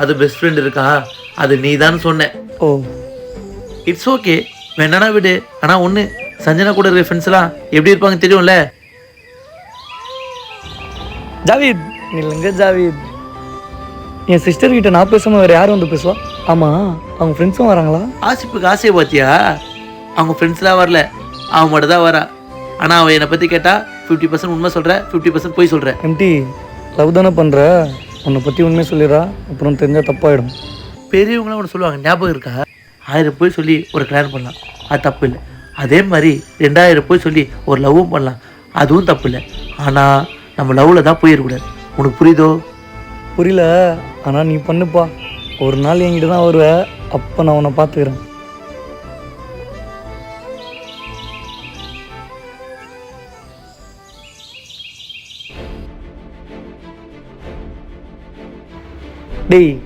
அது best friend இருக்கா, அது நீ தான் சொன்ன. ஓ இட்ஸ் ஓகே, வேணானா விடு. ஆனால் ஒன்று, சஞ்சனா கூட இருக்கிற ஃப்ரெண்ட்ஸ்லாம் எப்படி இருப்பாங்க தெரியும்ல? ஜாவித், இல்லைங்க ஜாவித், என் சிஸ்டர் கிட்ட நான் பேசாமல் வேறு யார் வந்து பேசுவா? ஆமாம், அவங்க ஃப்ரெண்ட்ஸும் வராங்களா? ஆசிப்புக்கு ஆசையை பார்த்தியா? அவங்க ஃப்ரெண்ட்ஸ்லாம் வரல, அவன் மட்டும் தான் வரா. ஆனால் அவன் என்னை பற்றி கேட்டால் 50% உண்மை சொல்கிற, 50% போய் சொல்கிற. எம்டி, லவ் தானே பண்ணுற, உன்னை பற்றி உண்மையை சொல்லிடுறா, அப்புறம் தெரிஞ்சால் தப்பாயிடும். பெரியவங்களாம் ஒன்று சொல்லுவாங்க, ஞாபகம் இருக்கா? 1000 போய் சொல்லி ஒரு கல்யாணம் பண்ணலாம், அது தப்பு இல்லை. அதே மாதிரி 2000 போய் சொல்லி ஒரு லவ்வும் பண்ணலாம், அதுவும் தப்பு இல்லை. ஆனால் நம்ம லவ்வில் தான் போயிடக்கூடாது. உனக்கு புரியுதோ? புரியல, ஆனால் நீ பண்ணுப்பா. ஒரு நாள் என்கிட்ட தான் வருவ, அப்போ நான் உன்னை பார்த்துக்கிறேன். டேய்,